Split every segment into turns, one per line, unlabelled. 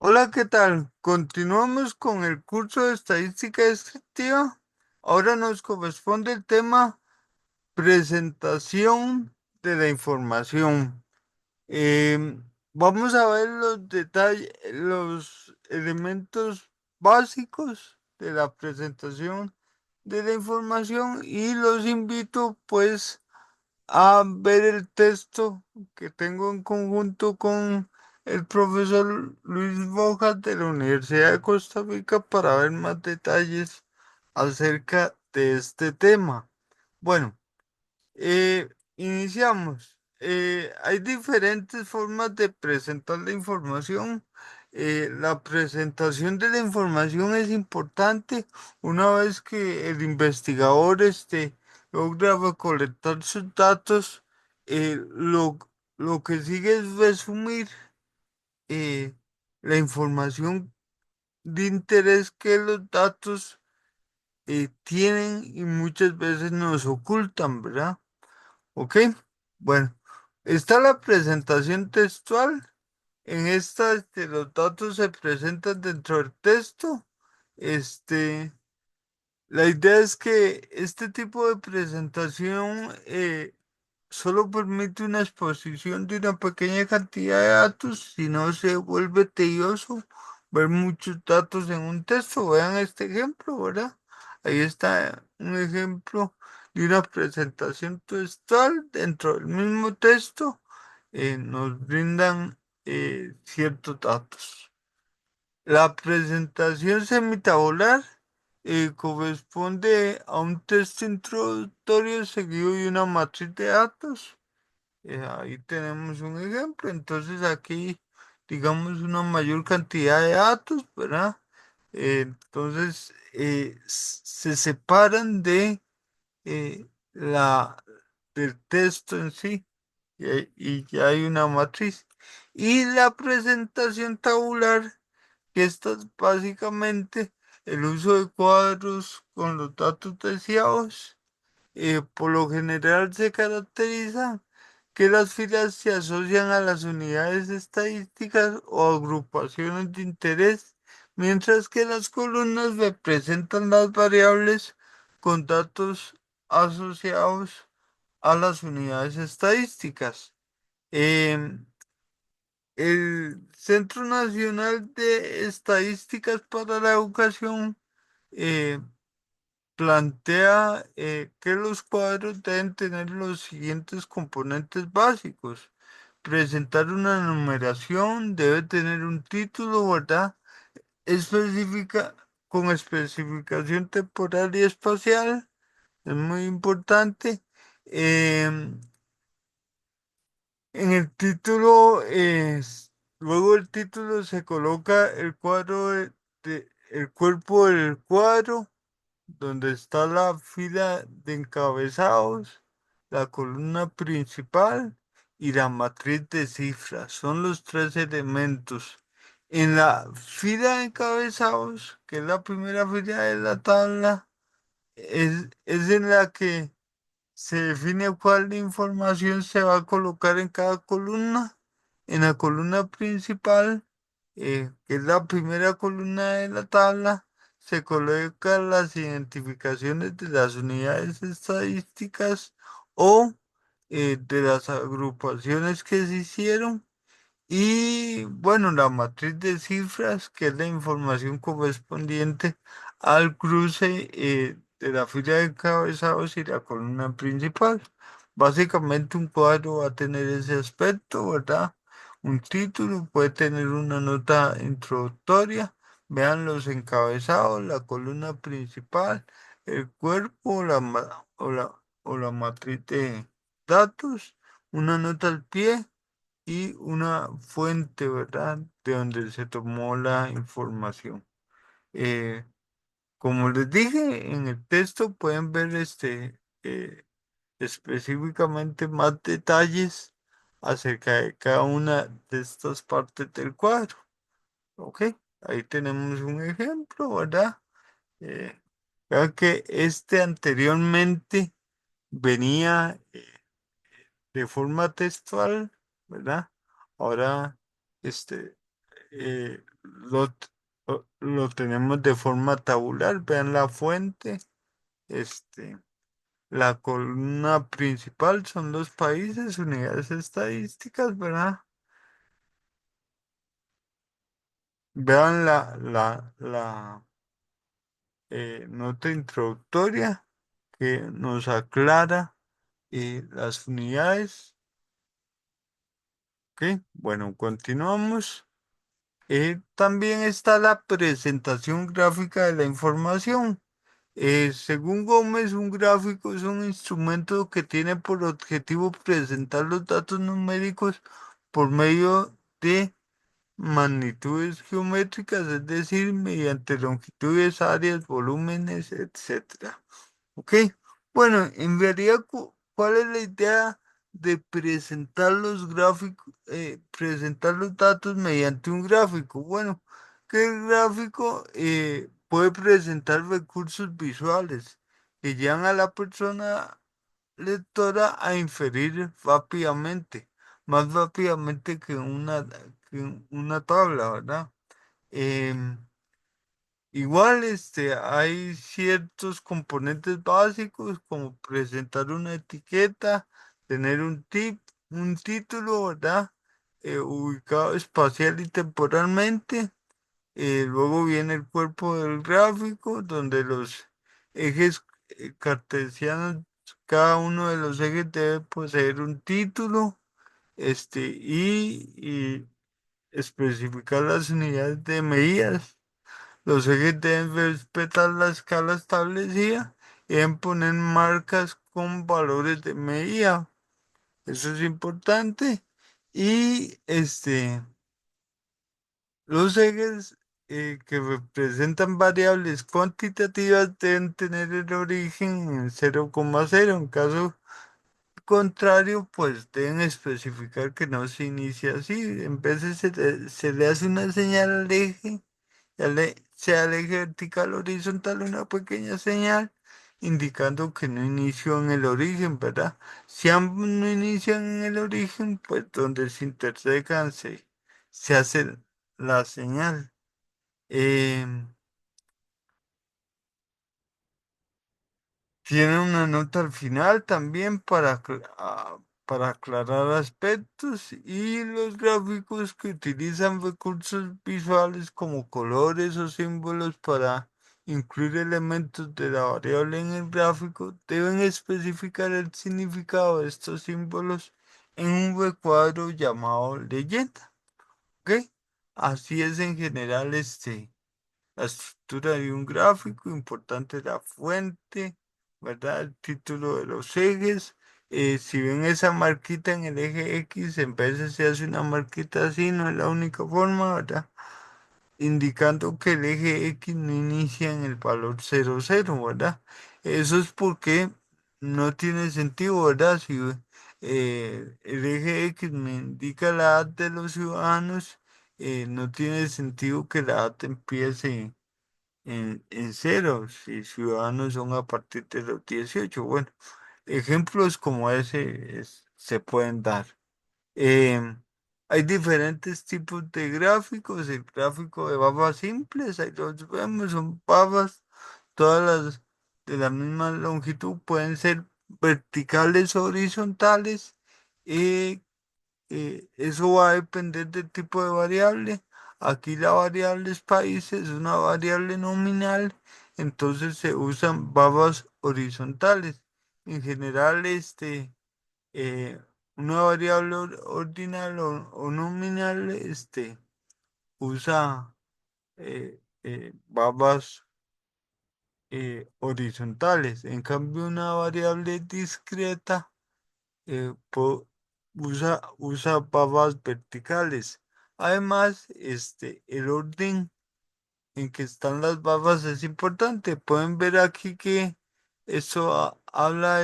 Hola, ¿qué tal? Continuamos con el curso de estadística descriptiva. Ahora nos corresponde el tema presentación de la información. Vamos a ver los detalles, los elementos básicos de la presentación de la información y los invito pues a ver el texto que tengo en conjunto con el profesor Luis Bojas de la Universidad de Costa Rica para ver más detalles acerca de este tema. Bueno, iniciamos. Hay diferentes formas de presentar la información. La presentación de la información es importante una vez que el investigador logra recolectar sus datos. Lo que sigue es resumir eh, la información de interés que los datos tienen y muchas veces nos ocultan, ¿verdad? Ok, bueno, está la presentación textual. En esta, los datos se presentan dentro del texto. Este, la idea es que este tipo de presentación solo permite una exposición de una pequeña cantidad de datos, si no se vuelve tedioso ver muchos datos en un texto. Vean este ejemplo, ¿verdad? Ahí está un ejemplo de una presentación textual dentro del mismo texto. Nos brindan ciertos datos. La presentación semitabular corresponde a un texto introductorio seguido de una matriz de datos. Ahí tenemos un ejemplo. Entonces aquí, digamos, una mayor cantidad de datos, ¿verdad? Entonces se separan de del texto en sí y ya hay una matriz. Y la presentación tabular, que esto es básicamente el uso de cuadros con los datos deseados. Por lo general se caracteriza que las filas se asocian a las unidades estadísticas o agrupaciones de interés, mientras que las columnas representan las variables con datos asociados a las unidades estadísticas. Em, el Centro Nacional de Estadísticas para la Educación eh, plantea que los cuadros deben tener los siguientes componentes básicos. Presentar una numeración, debe tener un título, ¿verdad? Específica, con especificación temporal y espacial, es muy importante. Em, en el título, luego del título se coloca el cuadro el cuerpo del cuadro donde está la fila de encabezados, la columna principal y la matriz de cifras. Son los tres elementos. En la fila de encabezados, que es la primera fila de la tabla, es en la que se define cuál información se va a colocar en cada columna. En la columna principal, que es la primera columna de la tabla, se colocan las identificaciones de las unidades estadísticas o de las agrupaciones que se hicieron. Y bueno, la matriz de cifras, que es la información correspondiente al cruce de la fila de encabezados y la columna principal. Básicamente un cuadro va a tener ese aspecto, ¿verdad? Un título puede tener una nota introductoria. Vean los encabezados, la columna principal, el cuerpo o la matriz de datos, una nota al pie y una fuente, ¿verdad? De donde se tomó la información. Eh, Como les dije, en el texto pueden ver específicamente más detalles acerca de cada una de estas partes del cuadro. ¿Ok? Ahí tenemos un ejemplo, ¿verdad? Eh, Vean que este anteriormente venía de forma textual, ¿verdad? Ahora, este lo tenemos de forma tabular. Vean la fuente. Este, la columna principal son los países, unidades estadísticas, ¿verdad? Vean la nota introductoria que nos aclara las unidades. ¿Ok? Bueno, continuamos. También está la presentación gráfica de la información. Según Gómez, un gráfico es un instrumento que tiene por objetivo presentar los datos numéricos por medio de magnitudes geométricas, es decir, mediante longitudes, áreas, volúmenes, etcétera. ¿Ok? Bueno, en realidad, ¿cuál es la idea de presentar los gráficos, presentar los datos mediante un gráfico? Bueno, que el gráfico puede presentar recursos visuales que llevan a la persona lectora a inferir rápidamente, más rápidamente que una tabla, ¿verdad? Em, Igual, hay ciertos componentes básicos como presentar una etiqueta, tener un título, ¿verdad? Ubicado espacial y temporalmente. Luego viene el cuerpo del gráfico, donde los ejes cartesianos, cada uno de los ejes debe poseer un título, y especificar las unidades de medidas. Los ejes deben respetar la escala establecida y deben poner marcas con valores de medida. Eso es importante. Y los ejes que representan variables cuantitativas deben tener el origen en 0,0. En caso contrario, pues deben especificar que no se inicia así. En vez de se le hace una señal al eje sea el eje vertical horizontal una pequeña señal indicando que no inició en el origen, ¿verdad? Si ambos no inician en el origen, pues donde se intersecan se hace la señal. Em, Tiene una nota al final también para aclarar aspectos y los gráficos que utilizan recursos visuales como colores o símbolos para incluir elementos de la variable en el gráfico deben especificar el significado de estos símbolos en un recuadro llamado leyenda. ¿Ok? Así es en general la estructura de un gráfico, importante la fuente, ¿verdad? El título de los ejes. Si ven esa marquita en el eje X, en vez se hace una marquita así, no es la única forma, ¿verdad? Indicando que el eje X no inicia en el valor 00, ¿verdad? Eso es porque no tiene sentido, ¿verdad? Si el eje X me indica la edad de los ciudadanos, no tiene sentido que la edad empiece en cero, si ciudadanos son a partir de los 18. Bueno, ejemplos como ese se pueden dar. Em, Hay diferentes tipos de gráficos. El gráfico de babas simples, ahí los vemos, son babas, todas las de la misma longitud, pueden ser verticales o horizontales. eh, Eso va a depender del tipo de variable. Aquí la variable es país, es una variable nominal, entonces se usan babas horizontales. En general, eh, una variable ordinal o nominal, usa babas horizontales. En cambio, una variable discreta eh, po- usa babas verticales. Además, el orden en que están las babas es importante. Pueden ver aquí que eso habla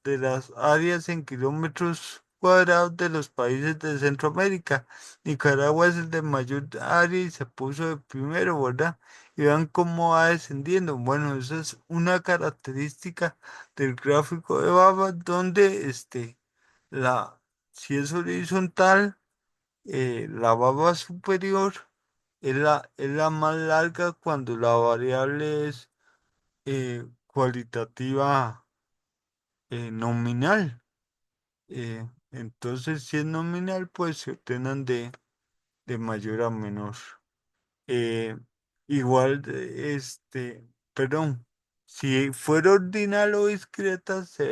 de las áreas en kilómetros cuadrados de los países de Centroamérica. Nicaragua es el de mayor área y se puso de primero, ¿verdad? Y vean cómo va descendiendo. Bueno, esa es una característica del gráfico de babas donde la, si es horizontal, La baba superior es la más larga cuando la variable es cualitativa nominal. Entonces, si es nominal, pues se obtienen de mayor a menor. Eh, igual, perdón, si fuera ordinal o discreta, se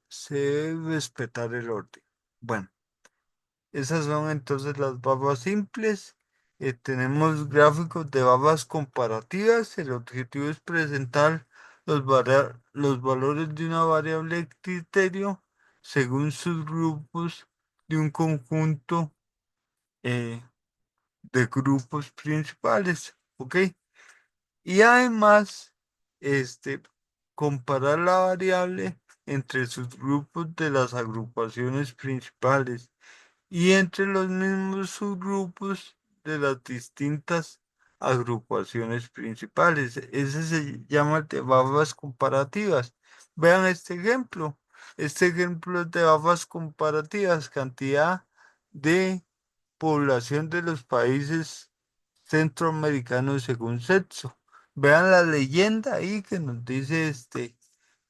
debe respetar el orden. Bueno, esas son entonces las babas simples. Tenemos gráficos de babas comparativas. El objetivo es presentar los valores de una variable de criterio según sus grupos de un conjunto eh, de grupos principales. ¿Ok? Y además, este, comparar la variable entre sus grupos de las agrupaciones principales y entre los mismos subgrupos de las distintas agrupaciones principales. Ese se llama de babas comparativas. Vean este ejemplo. Este ejemplo es de babas comparativas, cantidad de población de los países centroamericanos según sexo. Vean la leyenda ahí que nos dice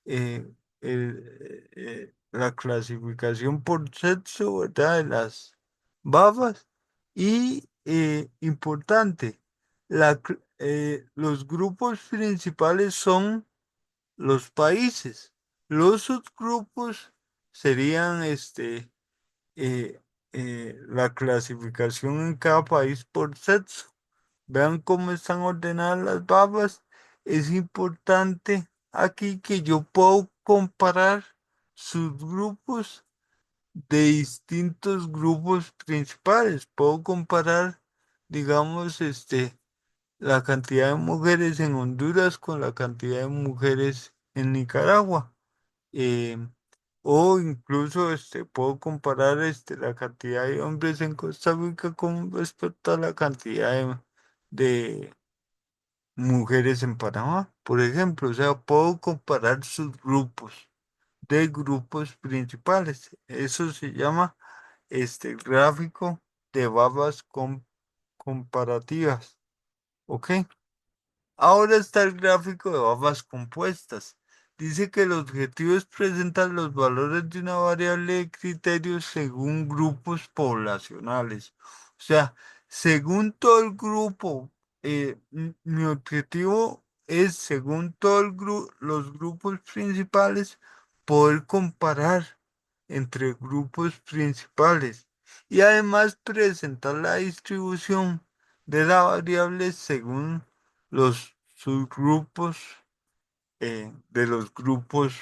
eh, la clasificación por sexo, ¿verdad? De las babas. Y importante, los grupos principales son los países. Los subgrupos serían eh, la clasificación en cada país por sexo. Vean cómo están ordenadas las babas. Es importante aquí que yo puedo comparar subgrupos de distintos grupos principales. Puedo comparar, digamos, la cantidad de mujeres en Honduras con la cantidad de mujeres en Nicaragua. Eh, o incluso puedo comparar la cantidad de hombres en Costa Rica con respecto a la cantidad de mujeres en Panamá, por ejemplo. O sea, puedo comparar sus grupos de grupos principales. Eso se llama gráfico de babas comparativas. ¿Ok? Ahora está el gráfico de babas compuestas. Dice que el objetivo es presentar los valores de una variable de criterios según grupos poblacionales. O sea, según todo el grupo, mi objetivo es, según todos los grupos principales, poder comparar entre grupos principales y además presentar la distribución de la variable según los subgrupos de los grupos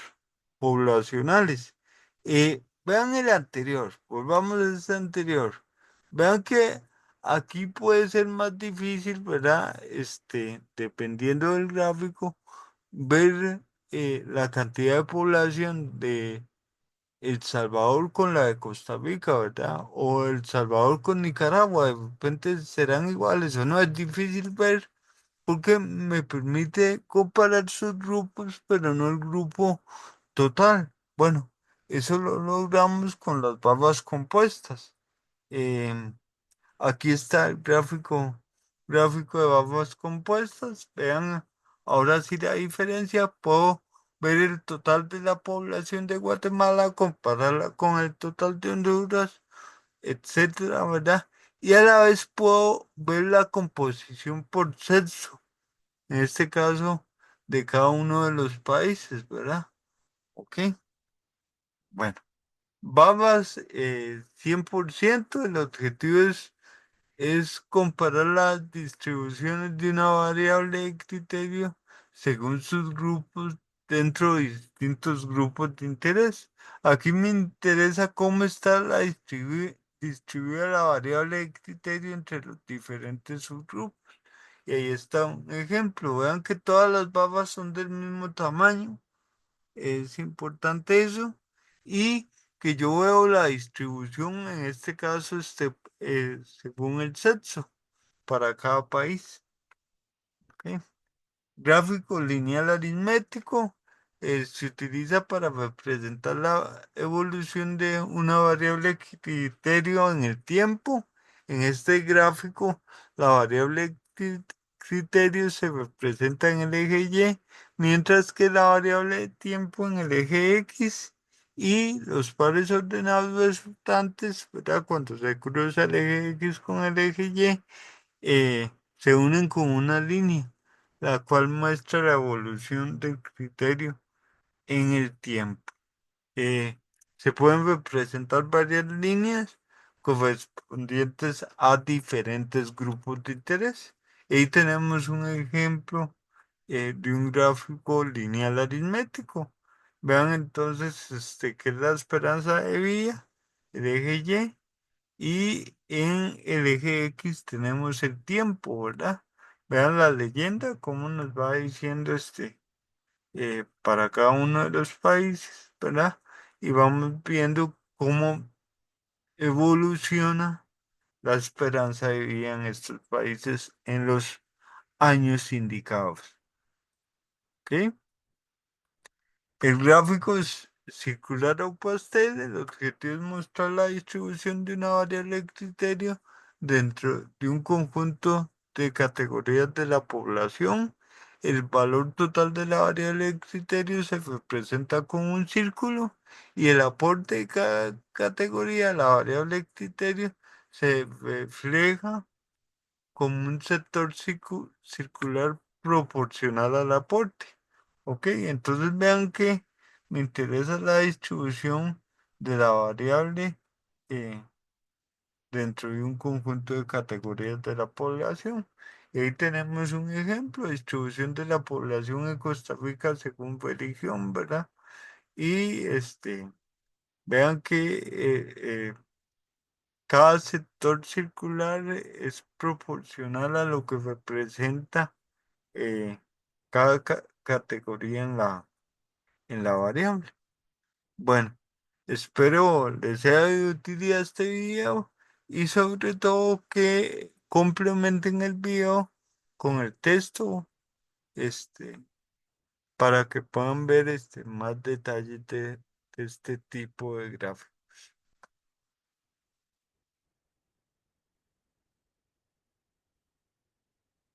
poblacionales. Vean el anterior, volvamos a este anterior. Vean que aquí puede ser más difícil, ¿verdad? Dependiendo del gráfico, ver la cantidad de población de El Salvador con la de Costa Rica, ¿verdad? O El Salvador con Nicaragua, de repente serán iguales o no, es difícil ver porque me permite comparar sus grupos, pero no el grupo total. Bueno, eso lo logramos con las babas compuestas. Em, Aquí está el gráfico de babas compuestas. Vean, ahora sí la diferencia. Puedo ver el total de la población de Guatemala, compararla con el total de Honduras, etcétera, ¿verdad? Y a la vez puedo ver la composición por sexo en este caso, de cada uno de los países, ¿verdad? Ok, bueno, babas 100%, el objetivo es comparar las distribuciones de una variable de criterio según sus grupos dentro de distintos grupos de interés. Aquí me interesa cómo está distribuida la variable de criterio entre los diferentes subgrupos. Y ahí está un ejemplo. Vean que todas las babas son del mismo tamaño. Es importante eso. Y que yo veo la distribución, en este caso, según el sexo para cada país. ¿Ok? Gráfico lineal aritmético se utiliza para representar la evolución de una variable criterio en el tiempo. En este gráfico, la variable criterio se representa en el eje Y, mientras que la variable tiempo en el eje X y los pares ordenados resultantes, ¿verdad? Cuando se cruza el eje X con el eje Y, se unen con una línea, la cual muestra la evolución del criterio en el tiempo. Eh, Se pueden representar varias líneas correspondientes a diferentes grupos de interés. Ahí tenemos un ejemplo de un gráfico lineal aritmético. Vean entonces que es la esperanza de vida, el eje Y, y en el eje X tenemos el tiempo, ¿verdad? Vean la leyenda, cómo nos va diciendo para cada uno de los países, ¿verdad? Y vamos viendo cómo evoluciona la esperanza de vida en estos países en los años indicados. ¿Ok? El gráfico es circular o pastel. El objetivo es mostrar la distribución de una variable de criterio dentro de un conjunto de categorías de la población. El valor total de la variable de criterio se representa con un círculo y el aporte de cada categoría a la variable de criterio se refleja como un sector circular proporcional al aporte. Ok, entonces vean que me interesa la distribución de la variable eh, dentro de un conjunto de categorías de la población. Y ahí tenemos un ejemplo, distribución de la población en Costa Rica según religión, ¿verdad? Y vean que cada sector circular es proporcional a lo que representa cada categoría en la variable. Bueno, espero les sea de utilidad este video y sobre todo que complementen el video con el texto este, para que puedan ver más detalles de este tipo de gráficos.